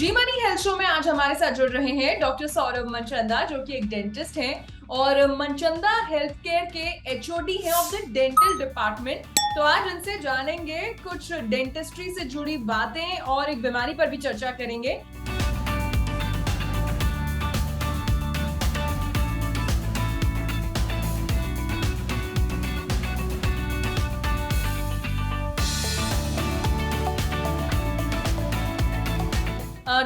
जी money health show में आज हमारे साथ जुड़ रहे हैं डॉक्टर सौरभ मनचंदा, जो कि एक डेंटिस्ट हैं और मनचंदा हेल्थ केयर के एचओडी हैं ऑफ द डेंटल डिपार्टमेंट। तो आज इनसे जानेंगे कुछ डेंटिस्ट्री से जुड़ी बातें और एक बीमारी पर भी चर्चा करेंगे।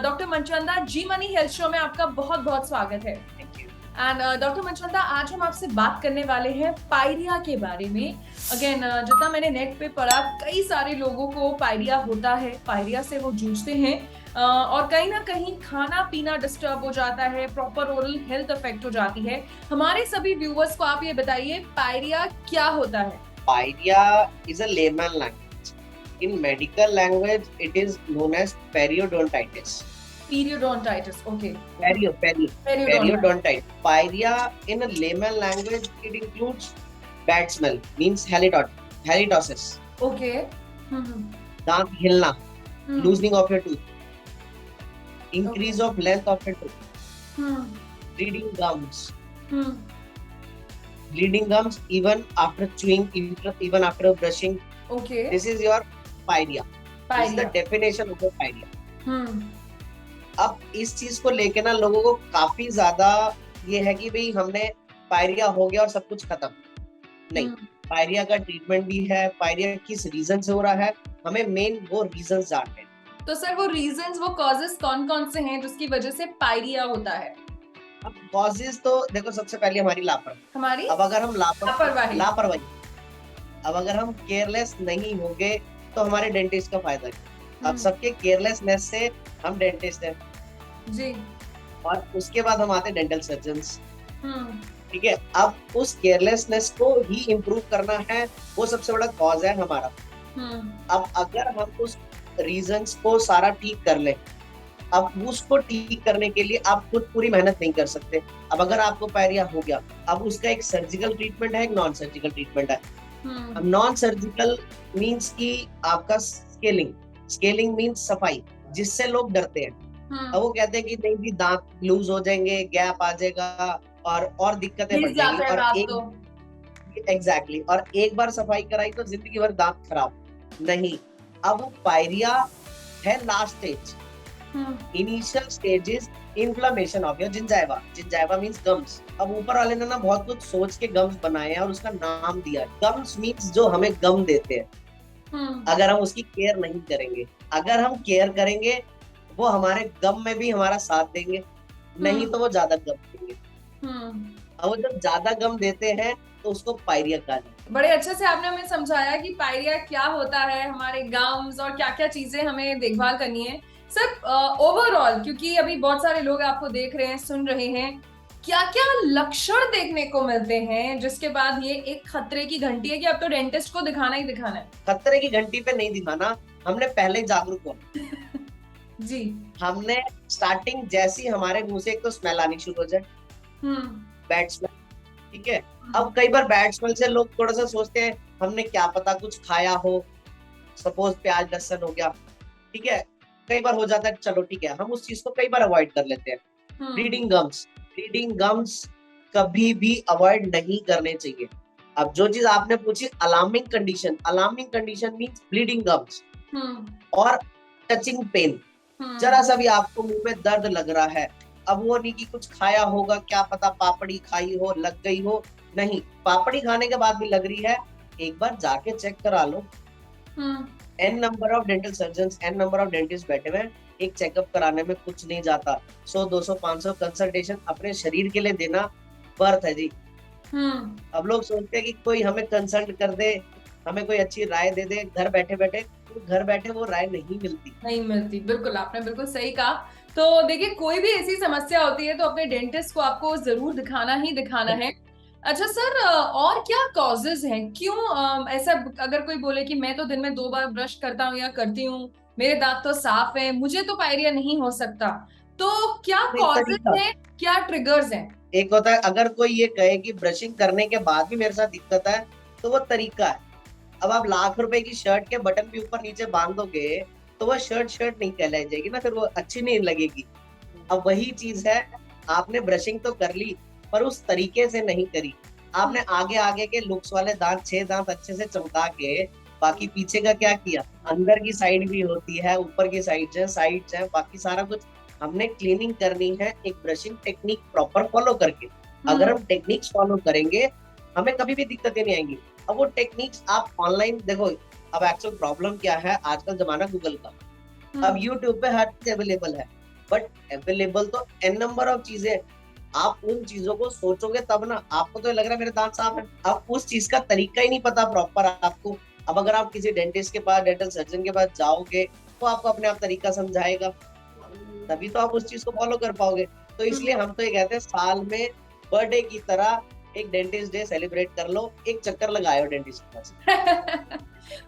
डॉक्टर मनचंदा, जी मनी हेल्थ शो में आपका बहुत बहुत स्वागत है। एंड डॉक्टर मनचंदा, आज हम आपसे बात करने वाले हैं पायरिया के बारे में। अगेन जितना मैंने नेट पे पढ़ा, कई सारे लोगों को पायरिया होता है, पायरिया से वो जूझते हैं और कहीं ना कहीं खाना पीना डिस्टर्ब हो जाता है, प्रॉपर ओरल हेल्थ अफेक्ट हो जाती है। हमारे सभी व्यूअर्स को आप ये बताइए, पायरिया क्या होता है? Pyorrhea is a layman language. In medical language, it is known as periodontitis. Periodontitis, okay. Periodontitis. Pyorrhea in a layman language, it includes bad smell, means halitosis. Okay. दांत हिलना, Hmm. loosening of your tooth, increase of length of your tooth, Hmm. bleeding gums. Hmm. Bleeding gums even after chewing, even after brushing. Okay. This is your pyorrhea. This is the Pyorrhea. definition of the pyorrhea. Hmm. अब इस चीज को लेके ना लोगों को काफी ज्यादा ये है कि भाई हमने पायरिया हो गया और सब कुछ खत्म। नहीं, पायरिया का ट्रीटमेंट भी है। पायरिया किस रीजन से हो रहा है, हमें मेन वो रीजन जानते हैं। तो सर, वो रीजंस, वो कॉजेस कौन कौन से हैं जिसकी वजह से पायरिया होता है? अब कॉजेज तो देखो, सबसे पहले हमारी हमारी अब अगर हम लापरवाही अब अगर हम केयरलेस नहीं होंगे तो हमारे डेंटिस्ट का फायदा है। अब सबके केयरलेसनेस से हम डेंटिस्ट हैं जी, और उसके बाद हम आते हैं डेंटल सर्जन्स। ठीक है, अब उस केयरलेसनेस को ही इम्प्रूव करना है, वो सबसे बड़ा कॉज है हमारा। अब अगर हम उस रीजंस को सारा ठीक कर लें, अब उसको ठीक करने के लिए आप खुद पूरी मेहनत नहीं कर सकते। अब अगर आपको पायरिया हो गया, अब उसका एक सर्जिकल ट्रीटमेंट है, एक नॉन सर्जिकल ट्रीटमेंट है। अब नॉन सर्जिकल मींस कि आपका स्केलिंग मींस सफाई, जिससे लोग डरते हैं। अब वो कहते हैं कि नहीं भी दांत लूज हो जाएंगे, गैप आ जाएगा और दिक्कतें बढ़ जाएंगी। और एक बार सफाई कराई तो जिंदगी भर दांत खराब नहीं। अब वो पायरिया है last stage. Initial stages inflammation of your gingiva means gums. अब ऊपर वाले ने ना बहुत कुछ सोच के गम्स बनाए हैं और उसका नाम दिया है। गम्स मींस जो हमें गम देते हैं। अगर हम उसकी केयर नहीं करेंगे, अगर हम केयर करेंगे वो हमारे गम में भी हमारा साथ देंगे, नहीं तो वो ज्यादा गम देंगे। अब वो जब ज्यादा गम देते हैं तो उसको पायरिया कहते हैं। बड़े अच्छे से आपने हमें समझाया कि पायरिया क्या होता है, हमारे गम्स और क्या क्या चीजें हमें देखभाल करनी है। सर, ओवरऑल, क्योंकि अभी बहुत सारे लोग आपको देख रहे हैं, सुन रहे हैं, क्या क्या लक्षण देखने को मिलते हैं जिसके बाद ये एक खतरे की घंटी है कि अब तो डेंटिस्ट को दिखाना ही दिखाना है? खतरे की घंटी पे नहीं दिखाना, हमने पहले जागरूक होना जी। हमने स्टार्टिंग जैसी हमारे मुंह से एक तो स्मेल आनी शुरू हो जाए, बैड स्मेल। ठीक है, अब कई बार बैड स्मेल से लोग थोड़ा सा सोचते हैं हमने क्या पता कुछ खाया हो, सपोज प्याज लहसुन हो गया। ठीक है, कई बार हो जाता है, चलो ठीक है, हम उस चीज को कई बार अवॉइड कर लेते हैं। ब्लीडिंग गम्स कभी भी अवॉइड नहीं करने चाहिए। अब जो चीज आपने पूछी, alarming condition means bleeding gums और टचिंग पेन। जरा सा भी आपको मुंह में दर्द लग रहा है, अब वो नहीं कि कुछ खाया होगा, क्या पता पापड़ी खाई हो, लग गई हो। नहीं, पापड़ी खाने के बाद भी लग रही है, एक बार जाके चेक करा लो। n number of dental surgeons, n number of dentist बैठे हुए हैं, एक चेकअप कराने में कुछ नहीं जाता। 100, 200, 500 कंसल्टेशन अपने शरीर के लिए देना बर्थ है जी। अब लोग सोचते हैं कि कोई हमें कंसल्ट कर दे, हमें कोई अच्छी राय दे दे, घर बैठे वो राय नहीं मिलती। बिल्कुल, आपने बिल्कुल सही कहा। तो देखिए, कोई भी ऐसी समस्या होती है तो अपने डेंटिस्ट को आपको जरूर दिखाना ही दिखाना है। अच्छा सर, और क्या कॉजेज हैं? क्यों ऐसा, अगर कोई बोले कि मैं तो दिन में 2 बार ब्रश करता हूँ या करती हूँ, मेरे दांत तो साफ है, मुझे तो पायरिया नहीं हो सकता, तो क्या कॉजेज हैं, क्या ट्रिगर्स हैं? एक होता है अगर कोई ये कहे कि ब्रशिंग करने के बाद भी मेरे साथ दिक्कत है, तो वो तरीका है। अब आप लाख रुपए की शर्ट के बटन भी ऊपर नीचे बांध दोगे तो वो शर्ट शर्ट नहीं कहलाई जाएगी ना, फिर वो अच्छी नहीं लगेगी। अब वही चीज है, आपने ब्रशिंग तो कर ली पर उस तरीके से नहीं करी। आपने आगे आगे के लुक्स वाले दांत, 6 दांत अच्छे से चमका के, बाकी पीछे का क्या किया, अंदर की साइड भी होती है, ऊपर की साइड्स है, बाकी सारा कुछ हमने क्लीनिंग करनी है एक ब्रशिंग टेक्निक प्रॉपर फॉलो करके। अगर हम टेक्निक्स फॉलो करेंगे हमें कभी भी दिक्कतें नहीं आएंगी। अब वो टेक्निक्स आप ऑनलाइन देखो, अब एक्चुअल प्रॉब्लम क्या है, आजकल जमाना गूगल का, अब यूट्यूब पे हर चीज अवेलेबल है, बट अवेलेबल तो एन नंबर ऑफ चीजें, आप उन चीजों को सोचोगे तब ना। आपको तो लग रहा है मेरे दांत साफ है, अब उस चीज का तरीका ही नहीं पता प्रॉपर आपको। अब अगर आप किसी डेंटिस्ट के पास, डेंटल सर्जन के पास जाओगे तो आपको अपने आप तरीका समझाएगा, तभी तो आप उस चीज को फॉलो कर पाओगे। तो इसलिए हम तो ये कहते हैं साल में बर्थडे की तरह एक डेंटिस्ट डे सेलिब्रेट कर लो, एक चक्कर लगाओ डेंटिस्ट के पास।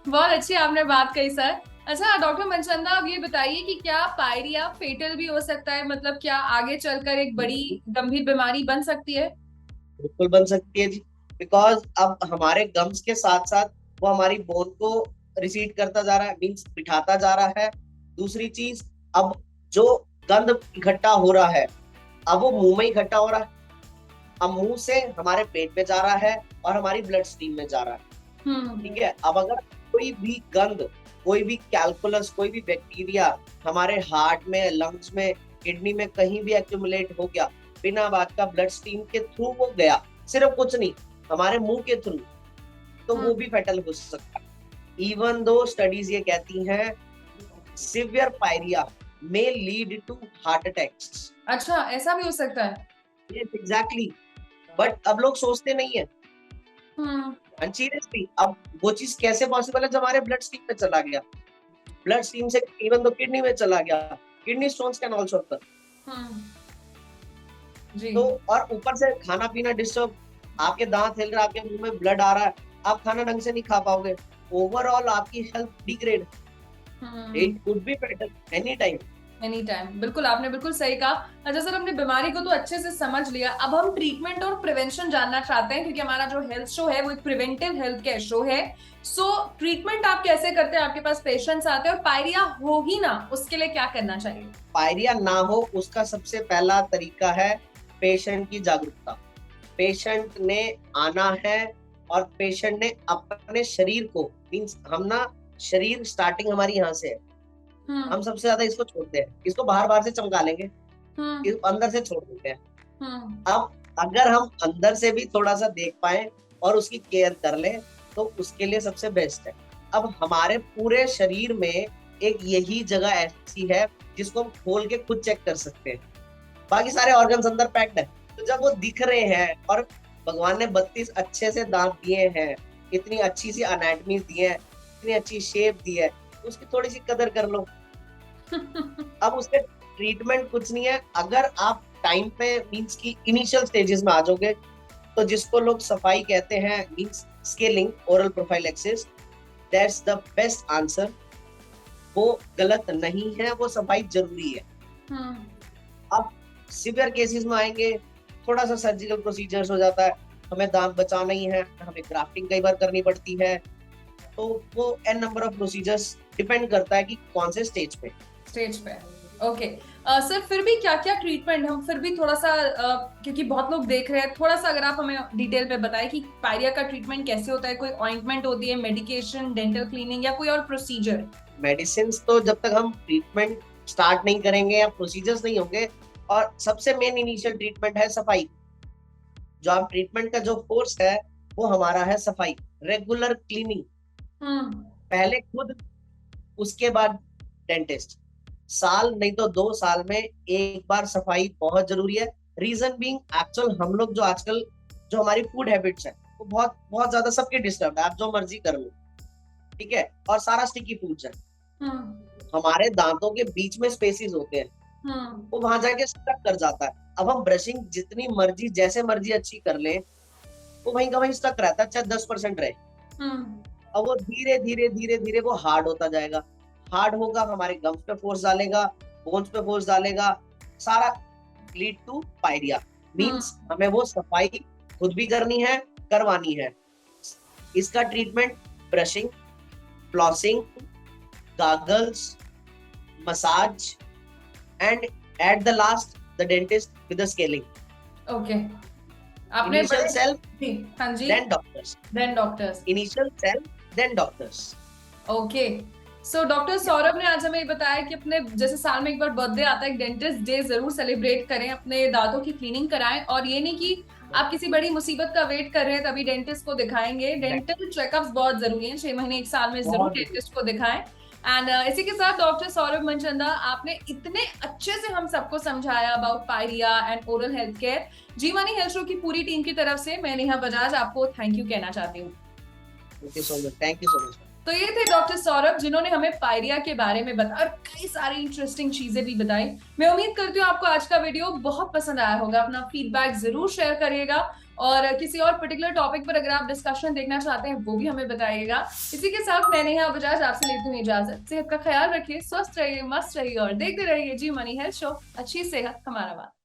बहुत अच्छी आपने बात कही सर। अच्छा डॉक्टर मनचंदा, अब ये बताइए कि क्या पायरिया फेटल भी हो सकता है, मतलब क्या आगे चलकर एक बड़ी गंभीर बीमारी बन सकती है? बिल्कुल बन सकती है जी, बिकॉज अब हमारे गम्स के साथ साथ वो हमारी बोन को रिसीड करता जा रहा है, मीन्स बिठाता जा रहा है। दूसरी चीज, अब जो गंद इकट्ठा हो रहा है अब वो मुंह में इकट्ठा हो रहा है, अब मुंह से हमारे पेट में जा रहा है और हमारी ब्लड स्ट्रीम में जा रहा है। ठीक है, अब अगर कोई भी गंद, कोई भी कैलकुलस, कोई भी बैक्टीरिया हमारे हार्ट में, लंग्स में, किडनी में कहीं भी एक्यूमुलेट हो गया, बिना बात का ब्लड स्ट्रीम के थ्रू वो गया, सिर्फ कुछ नहीं हमारे मुंह के थ्रू, तो वो भी फेटल हो सकता है। इवन दो स्टडीज ये कहती हैं severe pyorrhoea may lead to heart attacks. अच्छा, ऐसा भी हो सकता है? यस एग्जैक्टली, बट अब लोग सोचते नहीं है। सीरियसली, अब वो चीज कैसे पॉसिबल है जब हमारे ब्लड स्ट्रीम में चला गया, ब्लड स्ट्रीम से इवन तो किडनी में चला गया, किडनी स्टोन्स कैन आल्सो अकर। तो और ऊपर से खाना पीना डिस्टर्ब, आपके दांत हिल रहा है, आपके मुंह में ब्लड आ रहा है, आप खाना ढंग से नहीं खा पाओगे, ओवरऑल आपकी health degrade. It could be fatal any time. बिल्कुल, आपने बिल्कुल सही कहा। अच्छा सर, हमने बीमारी को तो अच्छे से समझ लिया, अब हम ट्रीटमेंट और प्रिवेंशन जानना चाहते हैं, क्योंकि हमारा जो हेल्थ शो है वो एक प्रिवेंटिव हेल्थ केयर शो है। सो ट्रीटमेंट आप कैसे करते हैं? आपके पास पेशेंट्स आते हैं और पायरिया हो ही ना, उसके लिए क्या करना चाहिए? पायरिया ना हो उसका सबसे पहला तरीका है पेशेंट की जागरूकता। पेशेंट ने आना है और पेशेंट ने अपने शरीर को, मींस हम ना, शरीर स्टार्टिंग हमारी यहाँ से है, हम सबसे ज्यादा इसको छोड़ते हैं, इसको बाहर बाहर से चमका लेंगे, अंदर से छोड़ देते हैं। अब अगर हम अंदर से भी थोड़ा सा देख पाए और उसकी केयर कर ले तो उसके लिए सबसे बेस्ट है। अब हमारे पूरे शरीर में एक यही जगह ऐसी है जिसको हम खोल के खुद चेक कर सकते हैं, बाकी सारे ऑर्गन्स अंदर पैक्ड है। तो जब वो दिख रहे हैं और भगवान ने 32 अच्छे से दांत दिए हैं, इतनी अच्छी सी एनाटमी दी है, इतनी अच्छी शेप दी है, उसकी थोड़ी सी कदर कर लो। अब उसके ट्रीटमेंट कुछ नहीं है, अगर आप टाइम पे, मींस की इनिशियल स्टेजेस में आ जाओगे, तो जिसको लोग सफाई कहते हैं, means scaling, oral prophylaxis, that's the best answer. वो गलत नहीं है, वो सफाई जरूरी है। अब सिवियर केसेस में आएंगे, थोड़ा सा सर्जिकल प्रोसीजर्स हो जाता है, हमें दांत बचाना ही है, हमें ग्राफ्टिंग कई बार करनी पड़ती है, तो वो n number of procedures, depend करता है कि कौन से स्टेज पे। ओके सर, फिर भी क्या क्या ट्रीटमेंट, हम फिर भी थोड़ा सा क्योंकि बहुत लोग देख रहे हैं, थोड़ा सा अगर आप हमें डिटेल पे बताएं कि पायरिया का ट्रीटमेंट कैसे होता है? कोई ऑइंटमेंट होती है, मेडिकेशन, डेंटल क्लीनिंग या कोई और प्रोसीजर? मेडिसिन तो जब तक हम ट्रीटमेंट स्टार्ट नहीं करेंगे या प्रोसीजर्स नहीं होंगे, और सबसे मेन इनिशियल ट्रीटमेंट है सफाई। जो आप ट्रीटमेंट का जो कोर्स है वो हमारा है सफाई, रेगुलर क्लीनिंग, पहले खुद, उसके बाद डेंटिस्ट। साल नहीं तो 2 साल में एक बार सफाई बहुत जरूरी है। रीजन बीइंग, एक्चुअल हम लोग जो आजकल जो हमारी फूड हैबिट्स है वो बहुत बहुत ज्यादा सबके डिस्टर्ब है, आप जो मर्जी कर लो, ठीक है, और सारा स्टिकी फूड्स है। हमारे दांतों के बीच में स्पेसेस होते हैं, वो वहां जाके स्टक कर जाता है। अब हम ब्रशिंग जितनी मर्जी, जैसे मर्जी अच्छी कर ले, वो वहीं का वहीं स्टक रहता है, चाहे 10% रहे। अब वो धीरे धीरे धीरे धीरे वो हार्ड होता जाएगा, हार्ड होगा, हमारे गम्स पे फोर्स डालेगा, बोन्स पे फोर्स डालेगा, सारा लीड टू पायरिया। मींस हमें वो सफाई खुद भी करनी है, करवानी है। इसका treatment brushing, flossing, gargles, massage, and at the last the dentist with the scaling. Okay. आपने Initial self, हाँ जी, then doctors. Then doctors. Initial self, then doctors. Okay. So doctor Saurabh ने आज हमें बताया कि अपने जैसे साल में एक बार बर्थडे आता है, डेंटिस्ट डे जरूर सेलिब्रेट करें, अपने दांतों की क्लीनिंग कराएं, और ये नहीं कि आप किसी बड़ी मुसीबत का वेट कर रहे हैं तभी डेंटिस्ट को दिखाएंगे। डेंटल चेकअप्स बहुत जरूरी हैं, 6 महीने 1 साल में जरूर डेंटिस्ट को दिखाएं। एंड इसी के साथ डॉक्टर सौरभ मनचंदा, आपने इतने अच्छे से हम सबको समझाया about pyorrhoea and oral health care. Zee money health show की पूरी टीम की तरफ से मैं नेहा बजाज आपको थैंक यू कहना चाहती हूँ। Thank you so much. तो ये थे डॉक्टर सौरभ, जिन्होंने हमें पायरिया के बारे में बताया और कई सारी इंटरेस्टिंग चीजें भी बताई। मैं उम्मीद करती हूँ आपको आज का वीडियो बहुत पसंद आया होगा। अपना फीडबैक जरूर शेयर करिएगा, और किसी और पर्टिकुलर टॉपिक पर अगर आप डिस्कशन देखना चाहते हैं वो भी हमें बताइएगा। इसी के साथ मैं नेहा बजाज आपसे लेती हूँ इजाजत। सेहत का ख्याल रखिए, स्वस्थ रहिए, मस्त रहिए और देखते रहिए जी मनी हेल्थ शो। अच्छी सेहत हमारा बात।